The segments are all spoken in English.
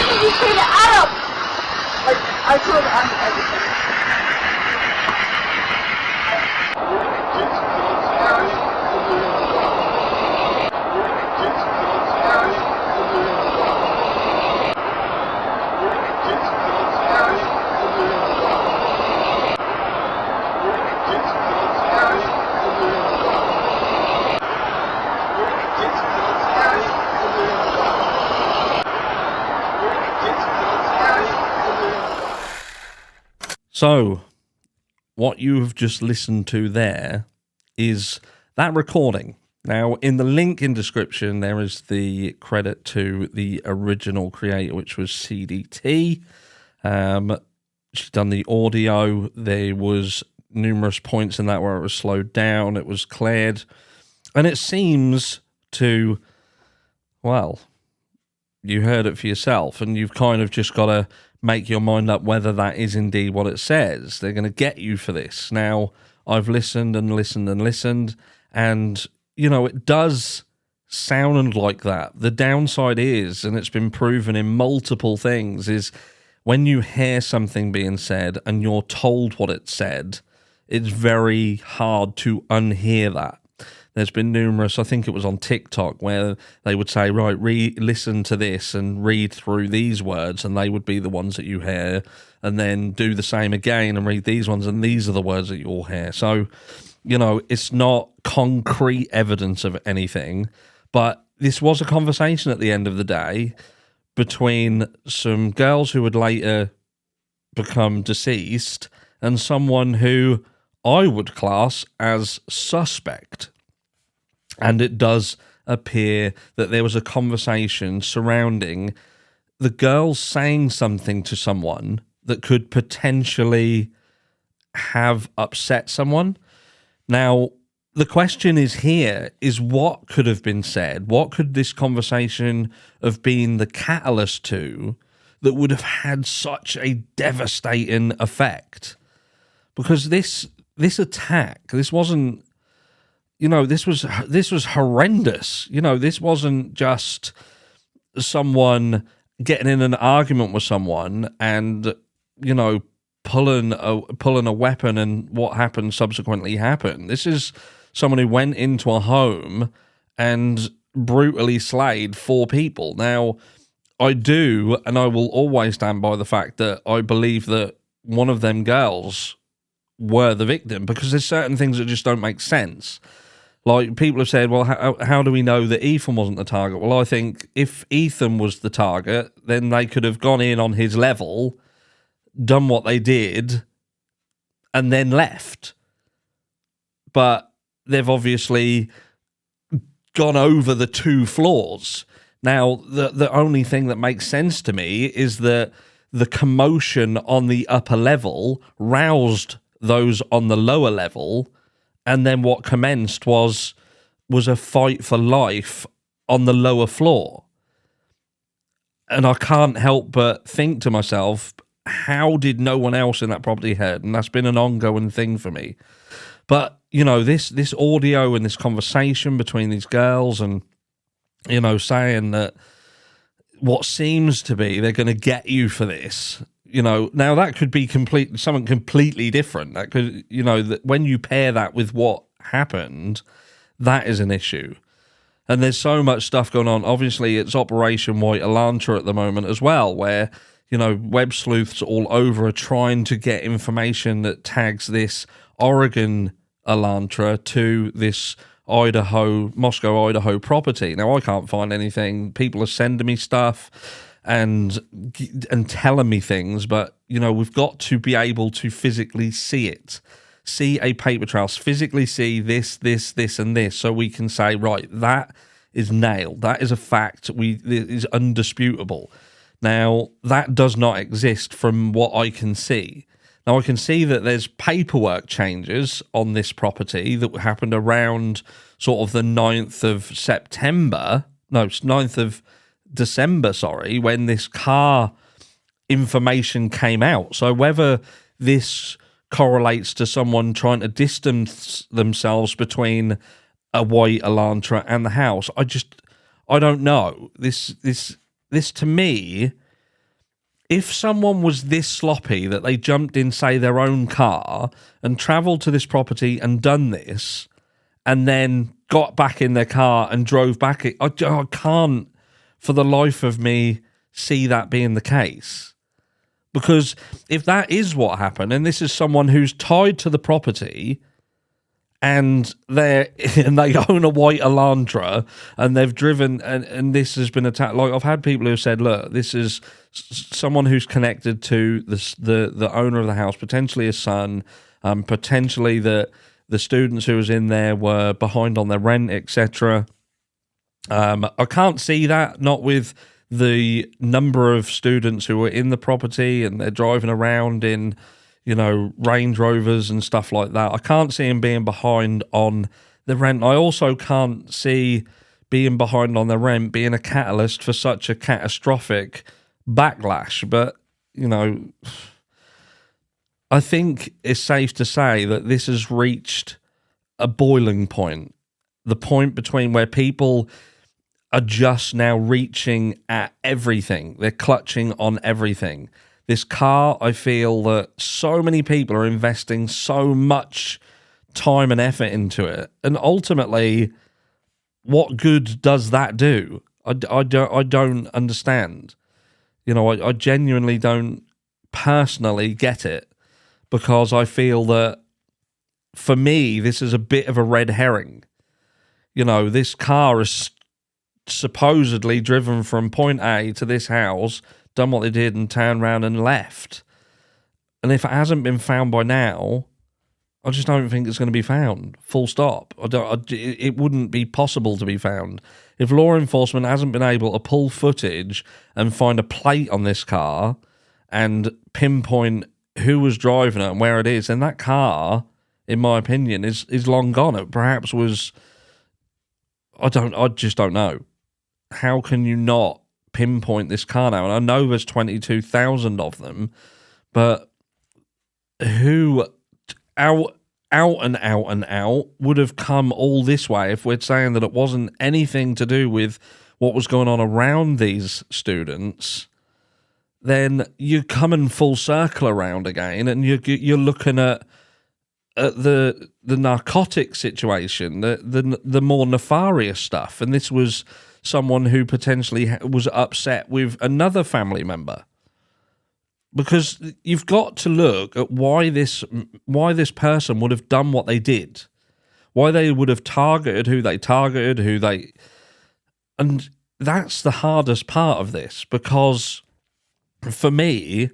did you say to Adam? Like, I told Adam. So, what you have just listened to there is that recording. Now, in the link in description, there is the credit to the original creator, which was CDT. She's done the audio. There was numerous points in that where it was slowed down, it was cleared, and it seems to, well, you heard it for yourself, and you've kind of just got to make your mind up whether that is indeed what it says. They're going to get you for this. Now, I've listened and listened and listened, and, you know, it does sound like that. The downside is, and it's been proven in multiple things, is when you hear something being said and you're told what it said, it's very hard to unhear that. There's been numerous, I think it was on TikTok, where they would say, right, listen to this and read through these words, and they would be the ones that you hear, and then do the same again and read these ones, and these are the words that you'll hear. So, you know, it's not concrete evidence of anything, but this was a conversation at the end of the day between some girls who would later become deceased and someone who I would class as suspect. And it does appear that there was a conversation surrounding the girls saying something to someone that could potentially have upset someone. Now, the question is here is what could have been said? What could this conversation have been the catalyst to that would have had such a devastating effect? Because this attack, this wasn't, you know, this was horrendous. You know, this wasn't just someone getting in an argument with someone and, you know, pulling a weapon and what happened subsequently happened. This is someone who went into a home and brutally slayed 4 people. Now, I do, and I will always stand by the fact that I believe that one of them girls were the victim, because there's certain things that just don't make sense. Like, people have said, well, how do we know that Ethan wasn't the target? Well, I think if Ethan was the target, then they could have gone in on his level, done what they did, and then left. But they've obviously gone over the 2 floors. Now, the only thing that makes sense to me is that the commotion on the upper level roused those on the lower level, and then what commenced was a fight for life on the lower floor. And I can't help but think to myself, how did no one else in that property heard? And that's been an ongoing thing for me. But, you know, this audio and this conversation between these girls and, you know, saying that what seems to be they're going to get you for this, you know, now that could be something completely different. That could, you know, that when you pair that with what happened, that is an issue. And there's so much stuff going on. Obviously, it's Operation White Elantra at the moment as well, where, you know, web sleuths all over are trying to get information that tags this Oregon Elantra to this Moscow, Idaho property. Now, I can't find anything. People are sending me stuff and telling me things, but, you know, we've got to be able to physically see it. See a paper trail, physically see this, and this, so we can say, right, that is nailed. That is a fact. It is undisputable. Now, that does not exist from what I can see. Now, I can see that there's paperwork changes on this property that happened around sort of the 9th of December, when this car information came out. So whether this correlates to someone trying to distance themselves between a white Elantra and the house, I don't know. This to me if someone was this sloppy that they jumped in, say, their own car and travelled to this property and done this, and then got back in their car and drove back, I can't, for the life of me, see that being the case. Because if that is what happened, and this is someone who's tied to the property, and they own a white Elantra, and they've driven, and this has been attacked. Like, I've had people who said, look, this is someone who's connected to the owner of the house, potentially his son, potentially the students who was in there were behind on their rent, etc. I can't see that, not with the number of students who were in the property and they're driving around in, Range Rovers and stuff like that. I can't see him being behind on the rent. I also can't see being behind on the rent being a catalyst for such a catastrophic backlash. But, I think it's safe to say that this has reached a boiling point. The point between where people are just now reaching at everything. They're clutching on everything. This car, I feel that so many people are investing so much time and effort into it. And ultimately, what good does that do? I don't understand. I genuinely don't personally get it, because I feel that, for me, this is a bit of a red herring. This car is supposedly driven from point A to this house, done what they did and turned around and left. And if it hasn't been found by now, I just don't think it's going to be found. Full stop. It wouldn't be possible to be found. If law enforcement hasn't been able to pull footage and find a plate on this car and pinpoint who was driving it and where it is, then that car, in my opinion, is long gone. It perhaps was... I just don't know. How can you not pinpoint this car now? And I know there's 22,000 of them, but who out would have come all this way if we're saying that it wasn't anything to do with what was going on around these students? Then you're coming full circle around again, and you're looking at the narcotic situation, the more nefarious stuff. And this was someone who potentially was upset with another family member, because you've got to look at why this person would have done what they did, why they would have targeted who they targeted, and that's the hardest part of this, because for me,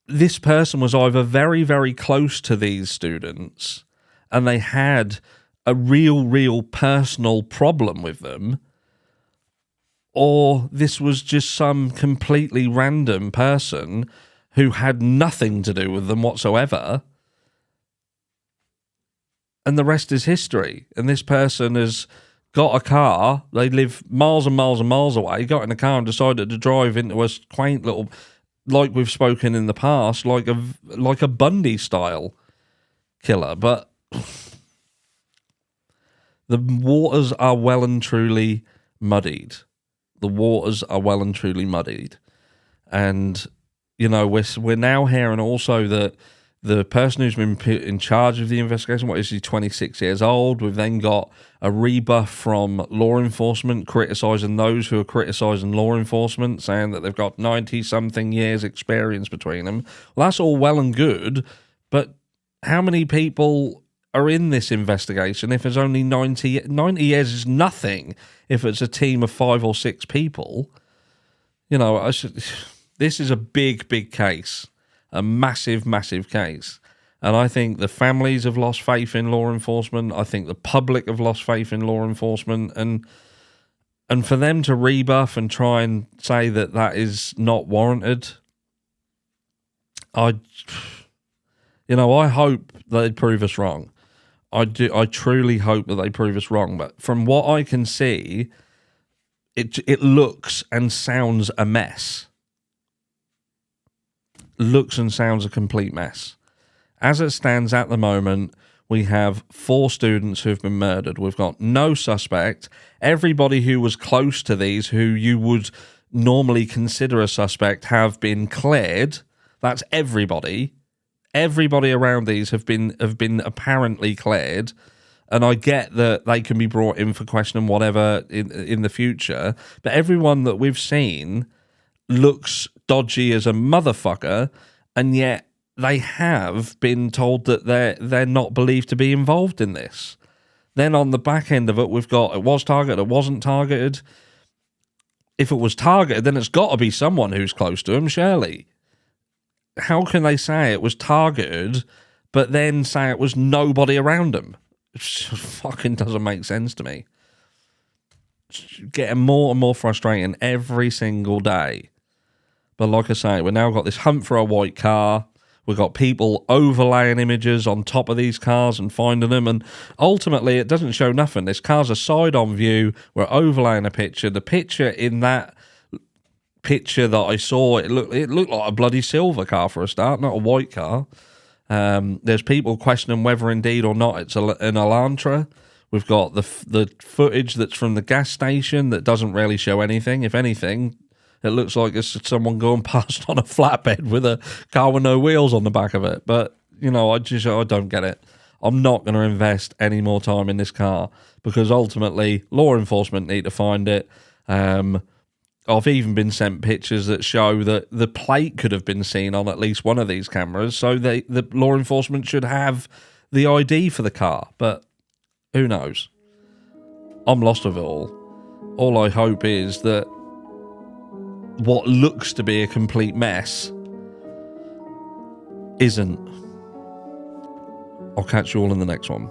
this person was either very, very close to these students and they had a real personal problem with them, or this was just some completely random person who had nothing to do with them whatsoever, and the rest is history. And this person has got a car, they live miles and miles and miles away, got in a car and decided to drive into a quaint little, like we've spoken in the past, like a Bundy-style killer. But the waters are well and truly muddied. The waters are well and truly muddied. And, we're now hearing also that the person who's been put in charge of the investigation, what is he, 26 years old? We've then got a rebuff from law enforcement criticising those who are criticising law enforcement, saying that they've got 90-something years experience between them. Well, that's all well and good, but how many people are in this investigation if there's only 90 years is nothing if it's a team of 5 or 6 people. This is a big case. A massive case. And I think the families have lost faith in law enforcement. I think the public have lost faith in law enforcement. And for them to rebuff and try and say that is not warranted, I hope they prove us wrong. I truly hope that they prove us wrong. But from what I can see, it looks and sounds a mess. Looks and sounds a complete mess. As it stands at the moment, we have 4 students who have been murdered. We've got no suspect. Everybody who was close to these, who you would normally consider a suspect have been cleared. That's everybody. Everybody around these have been apparently cleared. And I get that they can be brought in for question and whatever in the future. But everyone that we've seen looks dodgy as a motherfucker, and yet they have been told that they're not believed to be involved in this. Then on the back end of it, we've got it was targeted, it wasn't targeted. If it was targeted, then it's got to be someone who's close to him, surely. How can they say it was targeted, but then say it was nobody around him? It just fucking doesn't make sense to me. It's getting more and more frustrating every single day. But like I say, we've now got this hunt for a white car. We've got people overlaying images on top of these cars and finding them. And ultimately, it doesn't show nothing. This car's a side-on view. We're overlaying a picture. The picture in that picture that I saw, it looked like a bloody silver car for a start, not a white car. There's people questioning whether indeed or not it's an Elantra. We've got the footage that's from the gas station that doesn't really show anything. If anything, it looks like it's someone going past on a flatbed with a car with no wheels on the back of it. But, you know, I don't get it. I'm not going to invest any more time in this car because ultimately law enforcement need to find it. I've even been sent pictures that show that the plate could have been seen on at least one of these cameras, so the law enforcement should have the ID for the car. But who knows? I'm lost with it all. All I hope is that what looks to be a complete mess isn't. I'll catch you all in the next one.